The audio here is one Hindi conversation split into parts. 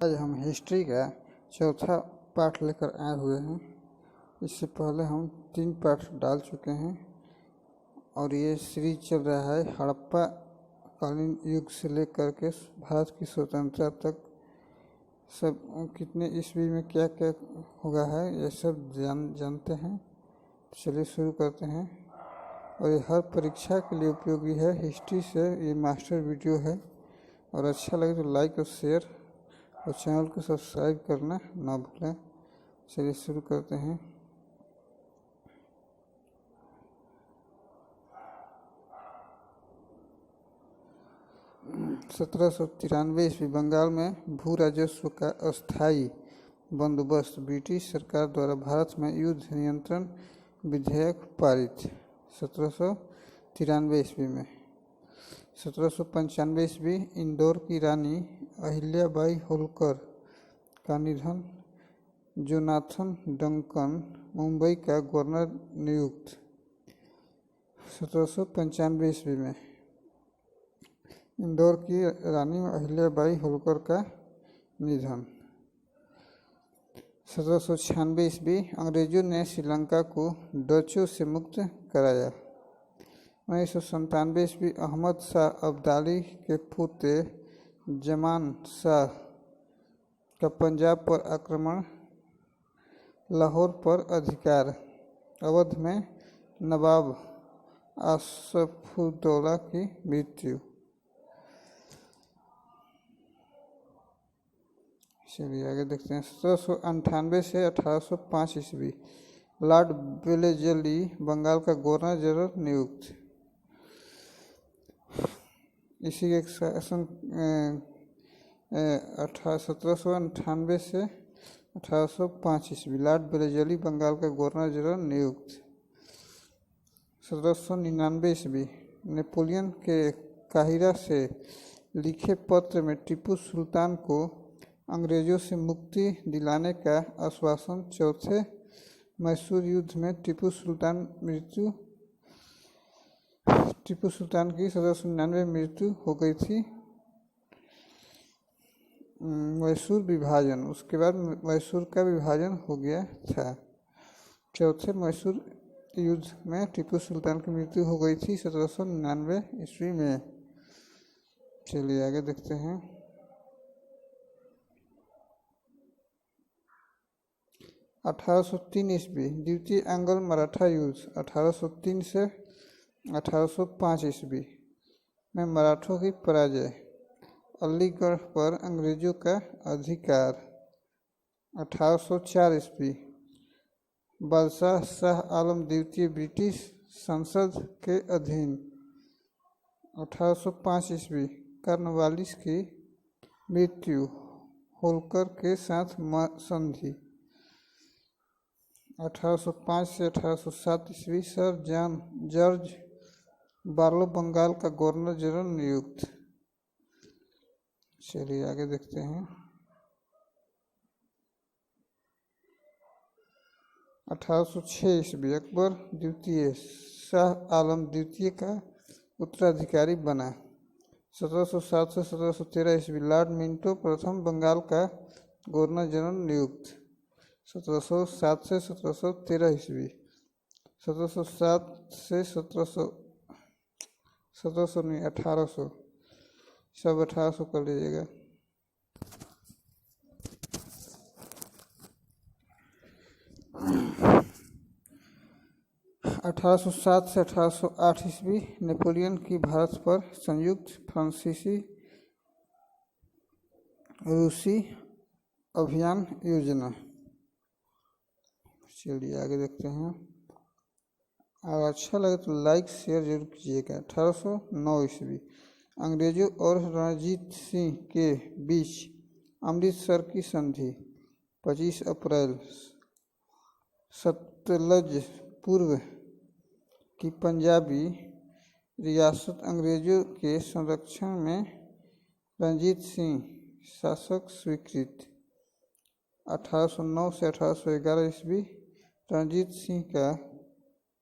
आज हम हिस्ट्री का चौथा पार्ट लेकर आए हुए हैं। इससे पहले हम 3 पार्ट डाल चुके हैं और ये सीरीज चल रहा है हड़प्पा कालीन युग से लेकर के भारत की स्वतंत्रता तक। सब कितने ईस्वी में क्या क्या हुआ है ये सब जानते हैं। चलिए शुरू करते हैं। और ये हर परीक्षा के लिए उपयोगी है। हिस्ट्री से ये मास्टर वीडियो है और अच्छा लगे तो लाइक और शेयर और चैनल को सब्सक्राइब करना ना भूलें। चलिए शुरू करते हैं। सत्रह सौ 93 ईस्वी बंगाल में भू राजस्व का अस्थायी बंदोबस्त ब्रिटिश सरकार द्वारा भारत में युद्ध नियंत्रण विधेयक पारित 1793 ईस्वी में। 1795 ईस्वी इंदौर की रानी अहिल्याबाई होलकर का निधन। जोनाथन डंकन मुंबई का गवर्नर नियुक्त 1795 ईस्वी में। इंदौर की रानी अहिल्याबाई होलकर का निधन। 1796 ईस्वी अंग्रेजों ने श्रीलंका को डचों से मुक्त कराया। 1997 ईस्वी अहमद शाह अब्दाली के पुत्र जमान शाह का पंजाब पर आक्रमण। लाहौर पर अधिकार। अवध में नवाब आसफउद्दौला की मृत्यु। चलिए आगे देखते हैं। 1798 से 1805 ईस्वी लॉर्ड वेलेस्ली बंगाल का गवर्नर जनरल नियुक्त। इसी के शासन 1798 से 1805 ईस्वी लॉर्ड वेलेस्ली बंगाल का गवर्नर जनरल नियुक्त। 1799 ईस्वी नेपोलियन के काहिरा से लिखे पत्र में टीपू सुल्तान को अंग्रेजों से मुक्ति दिलाने का आश्वासन। चौथे मैसूर युद्ध में टीपू सुल्तान की 1799 में मृत्यु हो गई थी। मैसूर विभाजन, उसके बाद मैसूर का विभाजन हो गया था। चौथे मैसूर युद्ध में टीपू सुल्तान की मृत्यु हो गई थी 1799 ईस्वी में। चलिए आगे देखते हैं। 1803 ईस्वी द्वितीय एंग्लो मराठा युद्ध। 1803 से 1805 ईस्वी में मराठों की पराजय। अलीगढ़ पर अंग्रेजों का अधिकार। 1804 ईस्वी बादशाह शाह आलम द्वितीय ब्रिटिश संसद के अधीन। 1805 ईस्वी कॉर्नवालिस की मृत्यु। होलकर के साथ संधि। 1805 से 1807 ईस्वी सर जॉर्ज बार्लो बंगाल का गवर्नर जनरल नियुक्त। चलिए आगे देखते हैं। 1806 ईस्वी अकबर द्वितीय शाह आलम द्वितीय का उत्तराधिकारी बना। 1707 से 1713 ईस्वी लॉर्ड मिंटो प्रथम बंगाल का गवर्नर जनरल नियुक्त। 1707 से 1713 ईस्वी। 1707 से 1700 नहीं 1800, सब 1800 कर लीजिएगा। 1807 से 1808 ईस्वी नेपोलियन की भारत पर संयुक्त फ्रांसीसी रूसी अभियान योजना। चलिए आगे देखते हैं। और अच्छा लगे तो लाइक शेयर जरूर कीजिएगा। 1809 ईस्वी अंग्रेजों और रणजीत सिंह के बीच अमृतसर की संधि। 25 अप्रैल सतलज पूर्व की पंजाबी रियासत अंग्रेजों के संरक्षण में रणजीत सिंह शासक स्वीकृत। 1809 से 1811 ईस्वी रणजीत सिंह का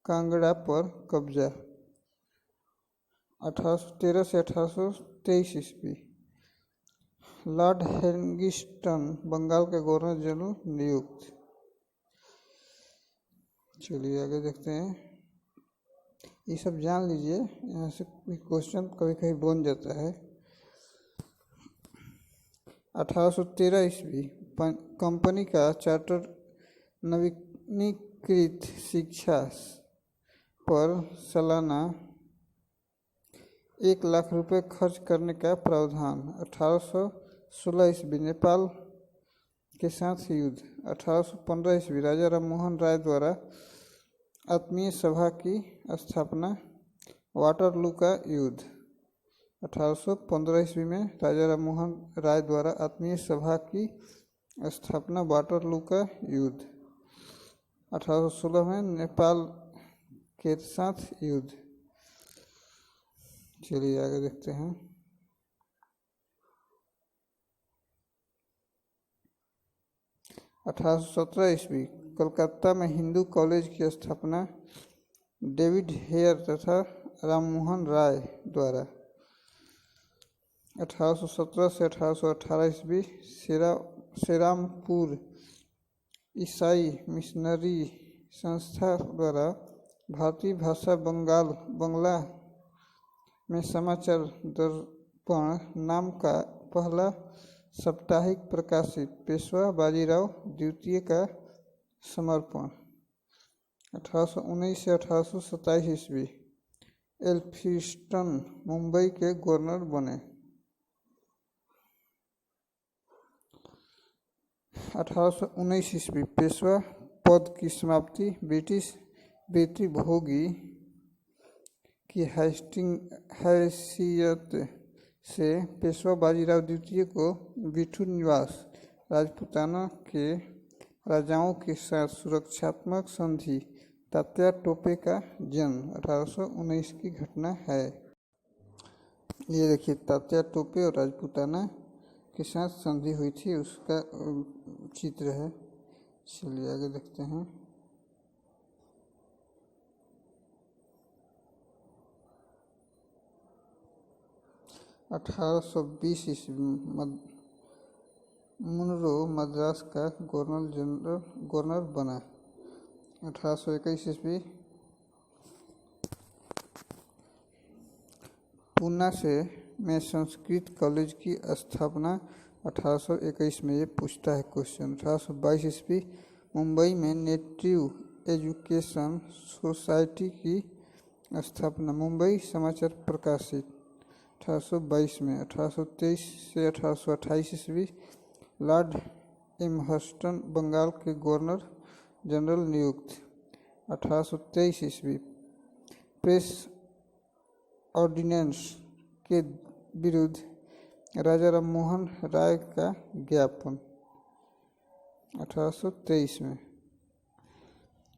कांगड़ा पर कब्जा। 1813 से 1823 ईस्वी लॉर्ड हेंगिस्टन बंगाल के गवर्नर जनरल नियुक्त। चलिए आगे देखते हैं। ये सब जान लीजिए, यहाँ से क्वेश्चन कभी कभी बन जाता है। 1813 ईस्वी कंपनी का चार्टर नवीनीकृत शिक्षा पर सालाना 1 लाख रुपए खर्च करने का प्रावधान। 1816 ईस्वी नेपाल के साथ युद्ध। 1815 ईस्वी राजा राममोहन राय द्वारा आत्मीय सभा की स्थापना। वाटरलू का युद्ध। 1815 ईस्वी में राजा राममोहन राय द्वारा आत्मीय सभा की स्थापना, वाटरलू का युद्ध। 1816 में नेपाल के साथ युद्ध। चलिए आगे देखते हैं। 1817 ईस्वी कलकत्ता में हिंदू कॉलेज की स्थापना डेविड हेयर तथा राममोहन राय द्वारा। 1817 से 1818 ईस्वी सेरामपुर ईसाई मिशनरी संस्था द्वारा भारतीय भाषा बंगला में समाचार दर्पण नाम का पहला साप्ताहिक प्रकाशित। पेशवा बाजीराव द्वितीय का समर्पण। 1819 से 1827 ईस्वी एल्फिंस्टन मुंबई के गवर्नर बने। 1819 ईस्वी पेशवा पद की समाप्ति। ब्रिटिश वेतृभोगी की हैसियत से पेशवा बाजीराव द्वितीय को बिठू निवास राजपूताना के राजाओं के साथ सुरक्षात्मक संधि। तात्या टोपे का जन्म 1819 की घटना है। ये देखिए, तात्या टोपे और राजपूताना के साथ संधि हुई थी, उसका चित्र है। चलिए आगे देखते हैं। 1820 ईस्वी मुनरो मद्रास का गवर्नर बना। 1821 ईस्वी पूना में संस्कृत कॉलेज की स्थापना। 1821 में ये पूछता है क्वेश्चन। 1822 ईस्वी मुंबई में नेटिव एजुकेशन सोसाइटी की स्थापना। मुंबई समाचार प्रकाशित 1822 में। 1823 से 1828 ईस्वी लॉर्ड एम्हर्स्टन बंगाल के गवर्नर जनरल नियुक्त। 1823 ईस्वी प्रेस ऑर्डिनेंस के विरुद्ध राजा राममोहन राय का ज्ञापन। 1823 में।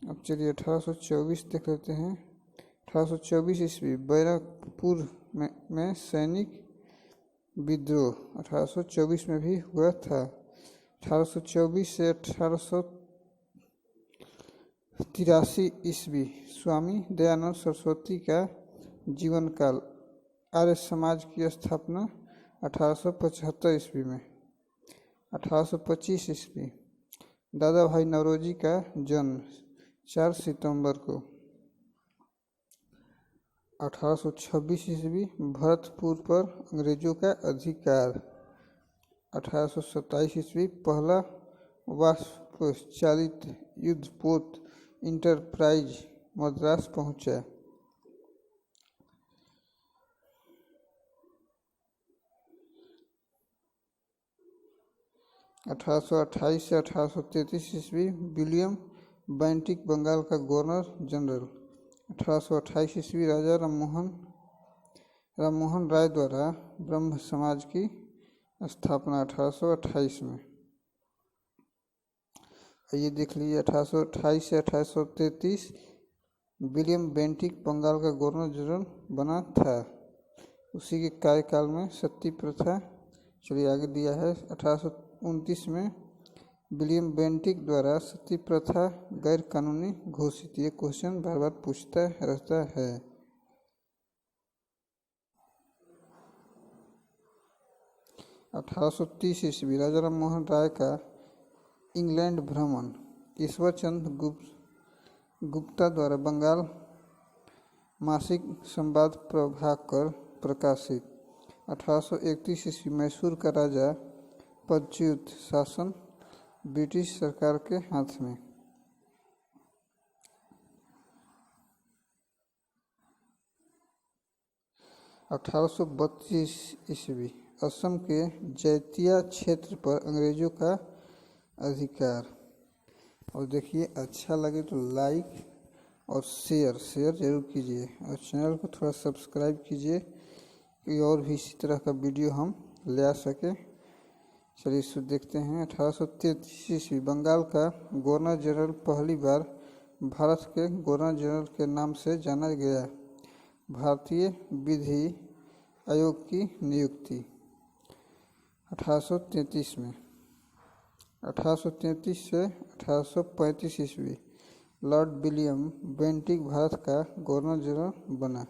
अब चलिए 1824 देख लेते हैं। 1824 ईस्वी बैरकपुर में सैनिक विद्रोह 1824 में भी हुआ था। 1824 से 1883 ईस्वी स्वामी दयानंद सरस्वती का जीवन काल। आर्य समाज की स्थापना 1875 ईस्वी में। 1825 ईस्वी दादा भाई नौरोजी का जन्म 4 सितंबर को। 1826 ईस्वी भरतपुर पर अंग्रेजों का अधिकार। 1827 ईस्वी पहला वाष्प चालित युद्धपोत इंटरप्राइज मद्रास पहुंचा। 1828 से 1833 ईस्वी विलियम बेंटिक बंगाल का गवर्नर जनरल। 1828 ईस्वी राजा राममोहन राय द्वारा ब्रह्म समाज की स्थापना 1828 में। ये देख लीजिए 1828 से 1833 विलियम बेंटिक बंगाल का गवर्नर जनरल बना था। उसी के कार्यकाल में सती प्रथा, चलिए आगे दिया है। 1829 में विलियम बेंटिक द्वारा सती प्रथा गैर कानूनी घोषित। ये क्वेश्चन बार बार पूछता रहता है। 1830 ईस्वी राजा राम मोहन राय का इंग्लैंड भ्रमण। ईश्वर चंद्र गुप्ता द्वारा बंगाल मासिक संवाद प्रभाकर प्रकाशित। 1831 ईस्वी मैसूर का राजा पदच्युत शासन ब्रिटिश सरकार के हाथ में। 1832 ईस्वी असम के जैतिया क्षेत्र पर अंग्रेजों का अधिकार। और देखिए, अच्छा लगे तो लाइक और शेयर जरूर कीजिए और चैनल को थोड़ा सब्सक्राइब कीजिए कि और भी इसी तरह का वीडियो हम ले आ सके। चलिए इसको देखते हैं। 1833 ईस्वी बंगाल का गवर्नर जनरल पहली बार भारत के गवर्नर जनरल के नाम से जाना गया। भारतीय विधि आयोग की नियुक्ति 1833 में। 1833 से 1835 ईस्वी लॉर्ड विलियम बेंटिक भारत का गवर्नर जनरल बना।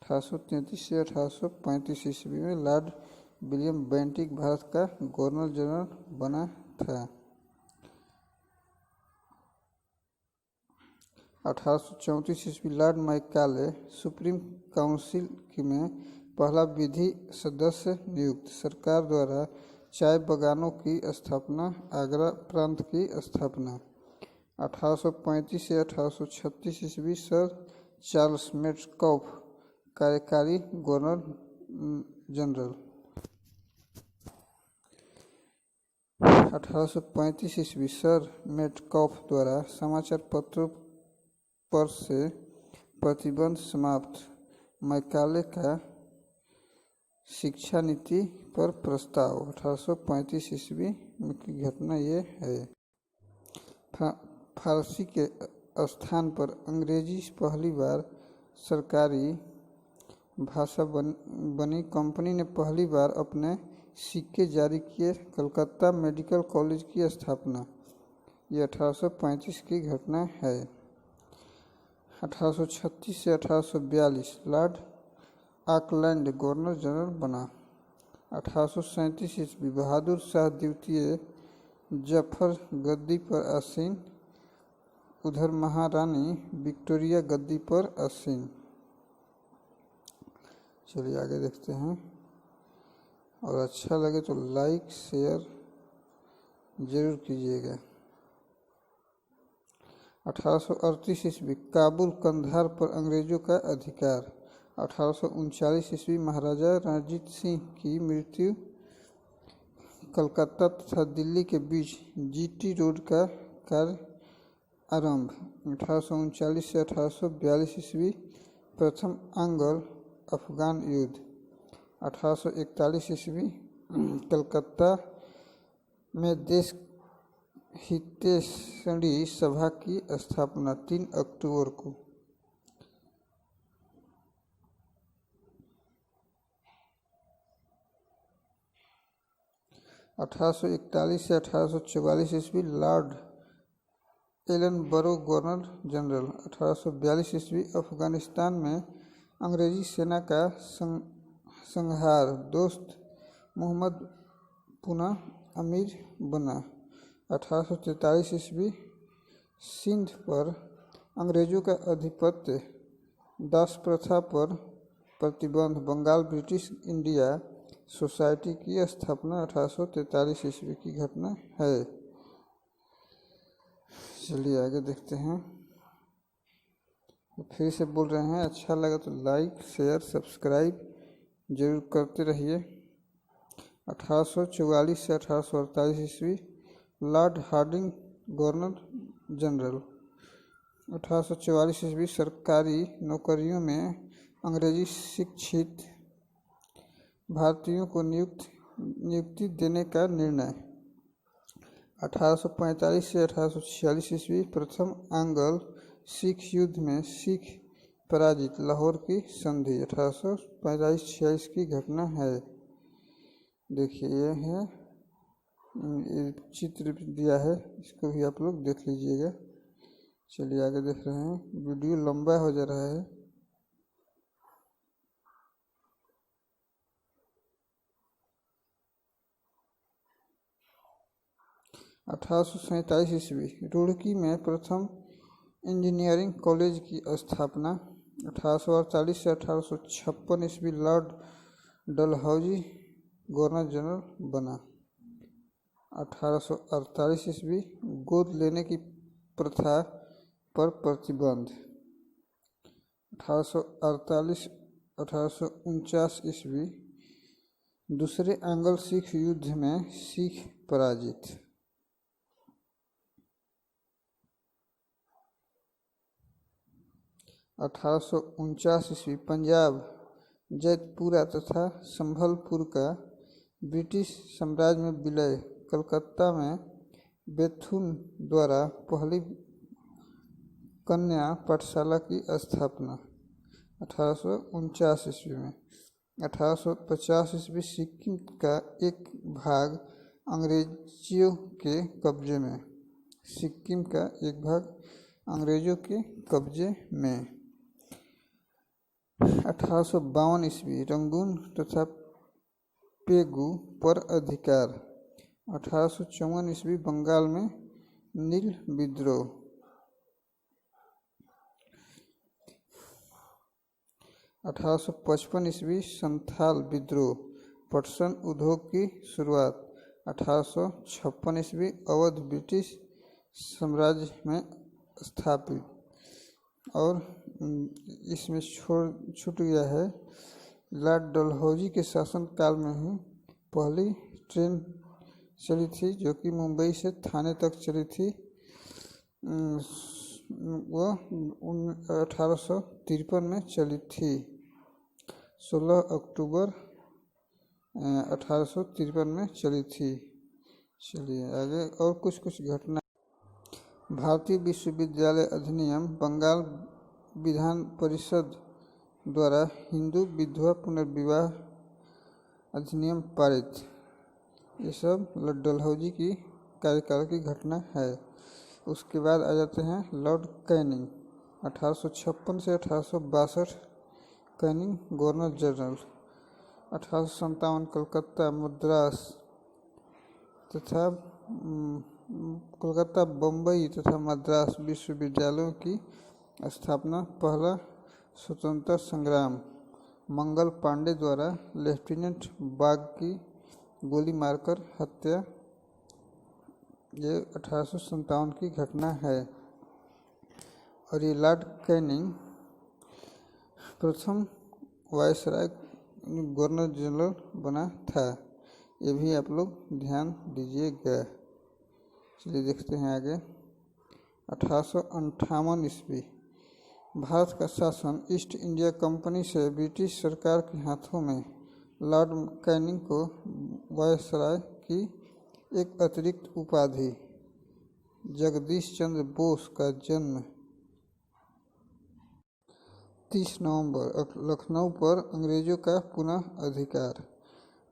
1833 से 1835 ईस्वी में लॉर्ड विलियम बेंटिक भारत का गवर्नर जनरल बना था। 1834 ईस्वी लॉर्ड मैकाले सुप्रीम काउंसिल में पहला विधि सदस्य नियुक्त। सरकार द्वारा चाय बागानों की स्थापना, आगरा प्रांत की स्थापना। 1835 से 1836 ईस्वी सर चार्ल्स मेटकॉफ कार्यकारी गवर्नर जनरल। 1835 ईस्वी सर मेटकॉफ द्वारा समाचार पत्रों पर से प्रतिबंध समाप्त। मैकाले का शिक्षा नीति पर प्रस्ताव 1835 ईस्वी की घटना ये है। फारसी के स्थान पर अंग्रेजी पहली बार सरकारी भाषा बनी। कंपनी ने पहली बार अपने सिक्के जारी किए। कलकत्ता मेडिकल कॉलेज की स्थापना ये 1835 की घटना है। 1836 से 1842 लॉर्ड ऑकलैंड गवर्नर जनरल बना। 1837 ईस्वी बहादुर शाह द्वितीय जफर गद्दी पर आसीन। उधर महारानी विक्टोरिया गद्दी पर आसीन। चलिए आगे देखते हैं और अच्छा लगे तो लाइक शेयर जरूर कीजिएगा। 1838 ईस्वी काबुल कंधार पर अंग्रेजों का अधिकार। 1839 ईस्वी महाराजा रणजीत सिंह की मृत्यु। कलकत्ता तथा दिल्ली के बीच जीटी रोड का कार्य आरंभ। 1839 से 1842 ईस्वी प्रथम आंग्ल अफगान युद्ध। 1841 ईस्वी कलकत्ता में देश हितैषणी सभा की स्थापना 3 अक्टूबर को। 1841 से 1844 ईस्वी लॉर्ड एलनबरो गवर्नर जनरल। 1842 ईस्वी अफगानिस्तान में अंग्रेजी सेना का संहार। दोस्त मोहम्मद पुनः अमीर बना। 1843 ईस्वी सिंध पर अंग्रेजों का आधिपत्य। दास प्रथा पर प्रतिबंध। बंगाल ब्रिटिश इंडिया सोसाइटी की स्थापना 1843 ईस्वी की घटना है। चलिए आगे देखते हैं। फिर से बोल रहे हैं, अच्छा लगा तो लाइक शेयर सब्सक्राइब जरूर करते रहिए। 1844 से 1848 ईस्वी लॉर्ड हार्डिंग गवर्नर जनरल। 1844 ईस्वी सरकारी नौकरियों में अंग्रेजी शिक्षित भारतीयों को नियुक्ति देने का निर्णय। 1845 से 1846 ईस्वी प्रथम आंग्ल सिख युद्ध में सिख पराजित। लाहौर की संधि 1845-46 की घटना है। देखिए ये है, ये चित्र दिया है, इसको भी आप लोग देख लीजिएगा। चलिए आगे देख रहे हैं, वीडियो लंबा हो जा रहा है। 1847 ईस्वी रुड़की में प्रथम इंजीनियरिंग कॉलेज की स्थापना। 1848 से 1856 ईस्वी लॉर्ड डलहौजी गवर्नर जनरल बना। 1848 ईस्वी गोद लेने की प्रथा पर प्रतिबंध। 1849 ईस्वी दूसरे एंग्लो सिख युद्ध में सिख पराजित। 1849 ईस्वी पंजाब, जैतपुरा तथा संभलपुर का ब्रिटिश साम्राज्य में विलय। कलकत्ता में बेथुन द्वारा पहली कन्या पाठशाला की स्थापना 1849 ईस्वी में। 1850 ईस्वी सिक्किम का एक भाग अंग्रेजों के कब्जे में। सिक्किम का एक भाग अंग्रेजों के कब्जे में। 1852 ईस्वी रंगून तथा पेगू पर अधिकार। 1854 ईस्वी बंगाल में नील विद्रोह। 1855 ईस्वी संथाल विद्रोह, पटसन उद्योग की शुरुआत। 1856 ईस्वी अवध ब्रिटिश साम्राज्य में स्थापित और इसमें छूट गया है। लॉर्ड डलहौजी के शासनकाल में ही पहली ट्रेन चली थी जो कि मुंबई से थाने तक चली थी। वह 1853 में चली थी। 16 अक्टूबर 1853 में चली थी। चलिए आगे और कुछ घटना। भारतीय विश्वविद्यालय अधिनियम, बंगाल विधान परिषद द्वारा हिंदू विधवा पुनर्विवाह अधिनियम पारित। ये सब लॉर्ड डलहौजी की कार्यकाल की घटना है। उसके बाद आ जाते हैं लॉर्ड कैनिंग, 1856 से 1862 Canning governor general. 1857 Calcutta Madras तथा कोलकाता बम्बई तथा मद्रास विश्वविद्यालयों की स्थापना। पहला स्वतंत्रता संग्राम, मंगल पांडे द्वारा लेफ्टिनेंट बाग की गोली मारकर हत्या, ये 1857 की घटना है। और ये लॉर्ड कैनिंग प्रथम वायसराय गवर्नर जनरल बना था। ये भी आप लोग ध्यान दीजिएगा। चलिए देखते हैं आगे। 1858 ईस्वी भारत का शासन ईस्ट इंडिया कंपनी से ब्रिटिश सरकार के हाथों में। लॉर्ड कैनिंग को वायसराय की एक अतिरिक्त उपाधि। जगदीश चंद्र बोस का जन्म 30 नवंबर। लखनऊ पर अंग्रेजों का पुनः अधिकार।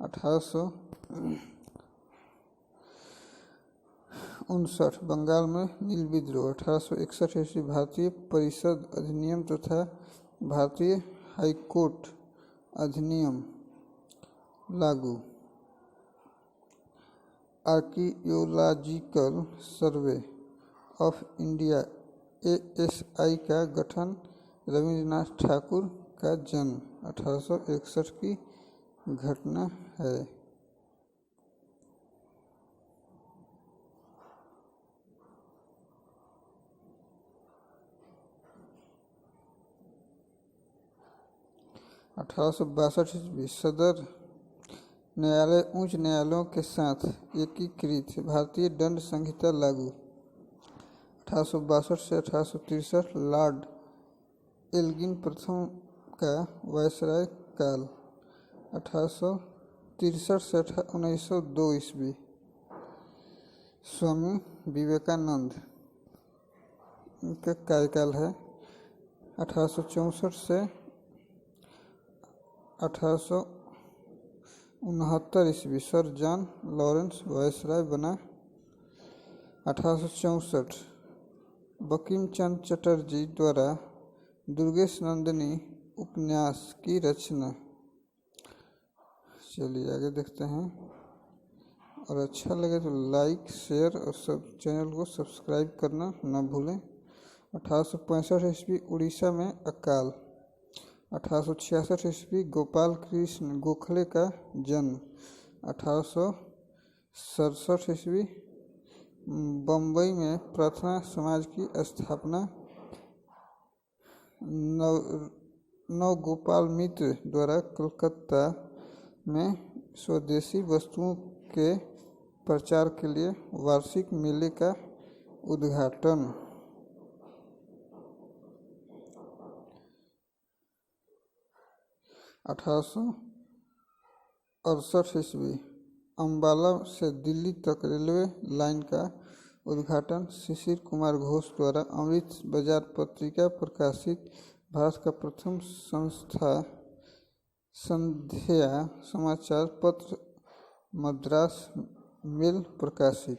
1859 बंगाल में नील विद्रोह। 1861 ईस्वी भारतीय परिषद अधिनियम तथा भारतीय हाईकोर्ट अधिनियम लागू। Archaeological survey of India ASI का गठन। रविंद्रनाथ ठाकुर का जन्म 1861 की घटना है। ईस्वी सदर न्यायालय उच्च न्यायालयों के साथ एकीकृत। भारतीय दंड संहिता लागू। 1862 से 1863 लॉर्ड एल्गिन प्रथम का वायसराय काल। 1863 से 1902 ईस्वी स्वामी विवेकानंद का कार्यकाल है। 1864 से 1869 ईस्वी सर जॉन लॉरेंस वायसराय बना। 1864 बंकिम चंद्र चटर्जी द्वारा दुर्गेश नंदिनी उपन्यास की रचना। चलिए आगे देखते हैं। और अच्छा लगे तो लाइक शेयर और सब चैनल को सब्सक्राइब करना न भूलें। 1865 ईस्वी उड़ीसा में अकाल। 1866 ईस्वी गोपाल कृष्ण गोखले का जन्म। 1867 ईस्वी बम्बई में प्रार्थना समाज की स्थापना। नवगोपाल मित्र द्वारा कलकत्ता में स्वदेशी वस्तुओं के प्रचार के लिए वार्षिक मेले का उद्घाटन। 1868 ईस्वी अम्बाला से दिल्ली तक रेलवे लाइन का उद्घाटन। शिशिर कुमार घोष द्वारा अमृत बाजार पत्रिका प्रकाशित। भारत का प्रथम संध्या समाचार पत्र मद्रास मेल प्रकाशित।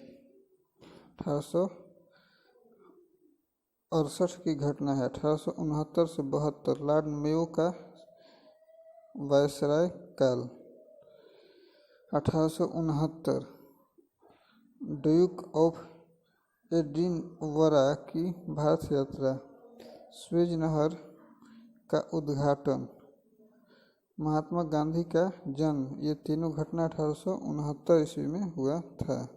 1868 की घटना है। 1869 से 72 लॉर्ड मेयो का वायसराय काल। 1869 ड्यूक ऑफ एडिनबरा की भारत यात्रा। स्वेज नहर का उद्घाटन। महात्मा गांधी का जन्म। ये तीनों घटना 1869 ईस्वी में हुआ था।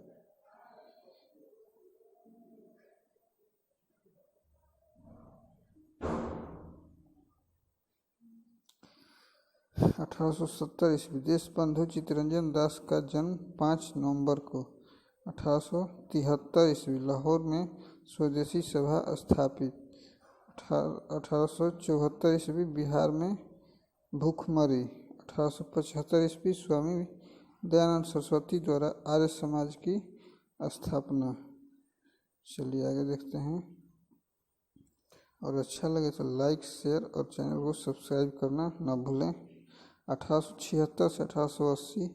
1870 ईस्वी देशबंधु चित्तरंजन दास का जन्म 5 नवंबर को। 1873 ईस्वी लाहौर में स्वदेशी सभा स्थापित। 1874 ईस्वी बिहार में भूखमरी। 1875 ईस्वी स्वामी दयानंद सरस्वती द्वारा आर्य समाज की स्थापना। चलिए आगे देखते हैं। और अच्छा लगे तो लाइक शेयर और चैनल को सब्सक्राइब करना न भूलें। 1876 से 1880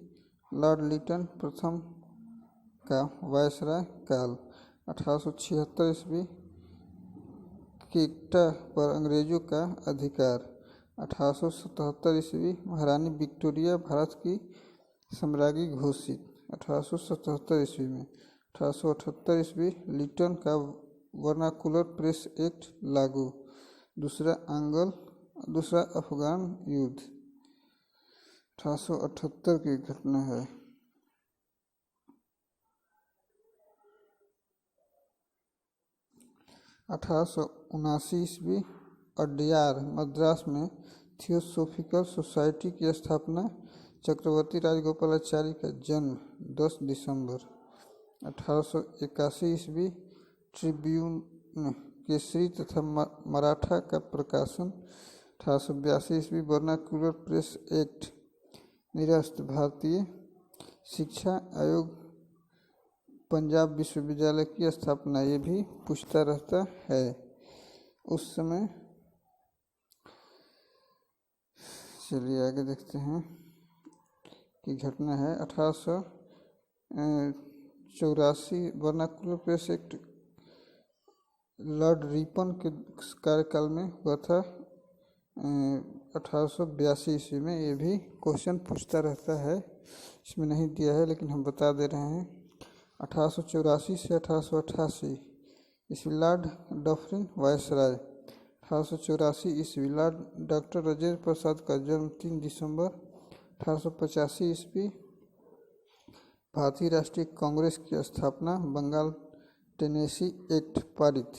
लॉर्ड लिटन प्रथम का वायसराय काल। 1876 ईस्वी केकटा पर अंग्रेजों का अधिकार। 1877 ईस्वी महारानी विक्टोरिया भारत की सम्राज्ञी घोषित। 1877 ईस्वी में। 1878 ईस्वी लिटन का वर्नाकुलर प्रेस एक्ट लागू। दूसरा अफगान युद्ध 1878 की घटना है। 1879 ईस्वी अड्यार मद्रास में थियोसॉफिकल सोसाइटी की स्थापना। चक्रवर्ती राजगोपालाचारी का जन्म 10 दिसंबर। 1881 ईस्वी ट्रिब्यून केसरी तथा मराठा का प्रकाशन। 1882 ईस्वी वर्नाकुलर प्रेस एक्ट निरस्त। भारतीय शिक्षा आयोग पंजाब विश्वविद्यालय की स्थापना। ये भी पूछता रहता है उस समय। चलिए आगे देखते हैं कि घटना है। 1884 vernacular press act Lord Ripon के कार्यकाल में हुआ था। 1882 ईस्वी में। ये भी क्वेश्चन पूछता रहता है, इसमें नहीं दिया है लेकिन हम बता दे रहे हैं। 1884 से 1888 ईस्वी लॉर्ड डफरिन वायसराय। 1884 ईस्वी लॉर्ड डॉक्टर राजेंद्र प्रसाद का जन्म 3 दिसंबर। 1885 ईस्वी भारतीय राष्ट्रीय कांग्रेस की स्थापना। बंगाल टेनेसी एक्ट पारित।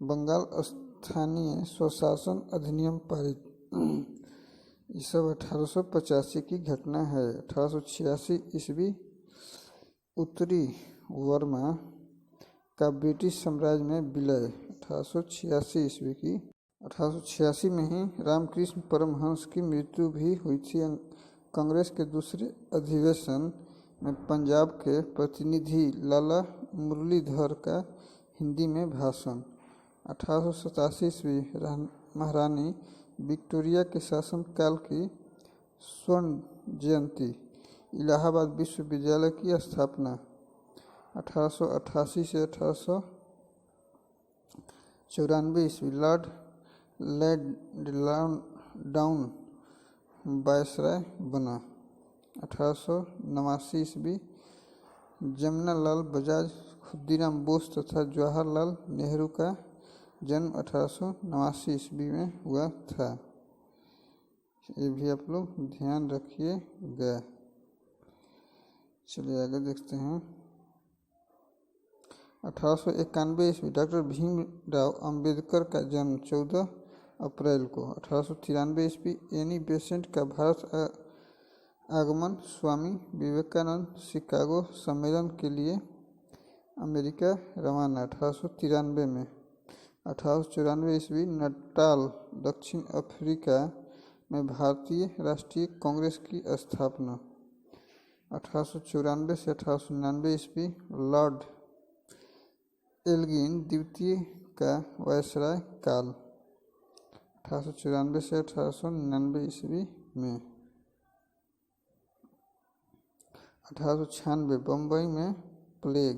बंगाल स्थानीय स्वशासन अधिनियम पारित। ये सब 1885 की घटना है। 1886 ईस्वी उत्तरी वर्मा का ब्रिटिश साम्राज्य में विलय। 1886 ईस्वी की 1886 में ही रामकृष्ण परमहंस की मृत्यु भी हुई थी। कांग्रेस के दूसरे अधिवेशन में पंजाब के प्रतिनिधि लाला मुरलीधर का हिंदी में भाषण। 1887 ईस्वी महारानी विक्टोरिया के शासनकाल की स्वर्ण जयंती। इलाहाबाद विश्वविद्यालय की स्थापना। 1888 से 1894 ईस्वी लॉर्ड लैंसडाउन वायसराय बना। 1889 ईस्वी जमनालाल बजाज, खुदीराम बोस तथा जवाहरलाल नेहरू का जन्म 1889 ईस्वी में हुआ था। ये भी आप लोग ध्यान रखिएगा। चलिए आगे देखते हैं। 1891 ईस्वी डॉक्टर भीमराव अंबेडकर का जन्म 14 अप्रैल को। 1893 ईस्वी एनी बेसेंट का भारत आगमन। स्वामी विवेकानंद शिकागो सम्मेलन के लिए अमेरिका रवाना 1893 में। 1894 ईस्वी नटाल दक्षिण अफ्रीका में भारतीय राष्ट्रीय कांग्रेस की स्थापना। 1894 से 1899 ईस्वी लॉर्ड एल्गिन द्वितीय का वायसराय काल। 1894 से 1899 ईस्वी में। 1896 बम्बई में प्लेग।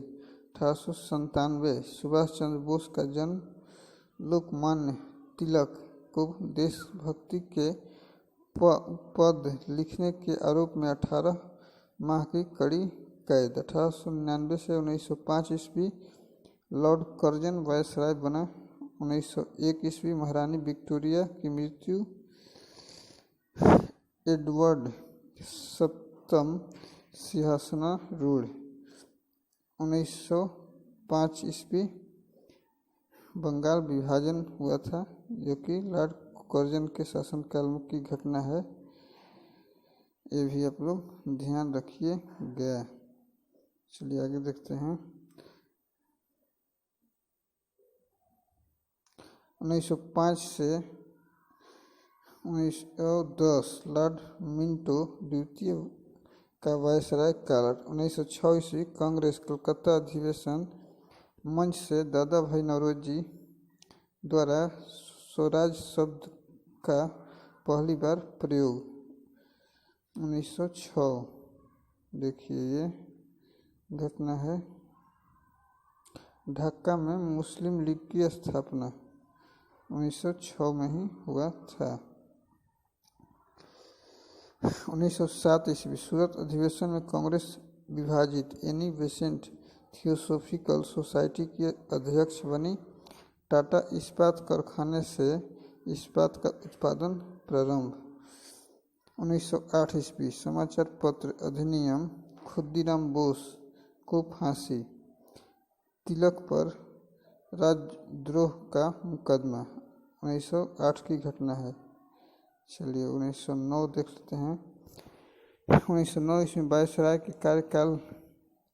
1897 सुभाष चंद्र बोस का जन्म। लोकमान्य तिलक को देशभक्ति के पद लिखने के आरोप में 18 माह की कड़ी कैद। 1899 से 1905 ईस्वी लॉर्ड कर्जन वायसराय बना। 1901 ईस्वी महारानी विक्टोरिया की मृत्यु। एडवर्ड सप्तम सिंहासनारूढ़। 1905 ईस्वी बंगाल विभाजन हुआ था, जो कि लॉर्ड कर्जन के शासनकाल की घटना है। ये भी आप लोग ध्यान रखिएगा। चलिए आगे देखते हैं। 1905 से 1910 लॉर्ड मिंटो द्वितीय का वायसराय काल। 1906 ईस्वी कांग्रेस कलकत्ता अधिवेशन मंच से दादा भाई नौरोजी द्वारा स्वराज शब्द का पहली बार प्रयोग। 1906 देखिए ये घटना है। ढाका में मुस्लिम लीग की स्थापना 1906 में ही हुआ था। 1907 ईस्वी सूरत अधिवेशन में कांग्रेस विभाजित। एनी बेसेंट थियोसॉफिकल सोसाइटी की अध्यक्ष बनी। टाटा इस्पात कारखाने से इस्पात का उत्पादन प्रारंभ। 1908 ईस्वी समाचार पत्र अधिनियम। खुदीराम बोस को फांसी। तिलक पर राजद्रोह का मुकदमा 1908 की घटना है। चलिए 1909 देख लेते हैं। 1909 ईस्वी वायसराय के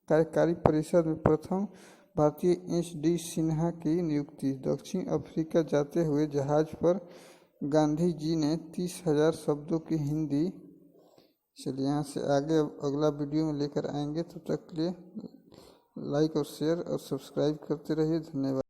कार्यकारी परिषद में प्रथम भारतीय एच.डी. सिन्हा की नियुक्ति। दक्षिण अफ्रीका जाते हुए जहाज पर गांधी जी ने 30,000 शब्दों की हिंदी। चलिए यहाँ से आगे अगला वीडियो में लेकर आएंगे। तब तक के लिए लाइक और शेयर और सब्सक्राइब करते रहिए। धन्यवाद।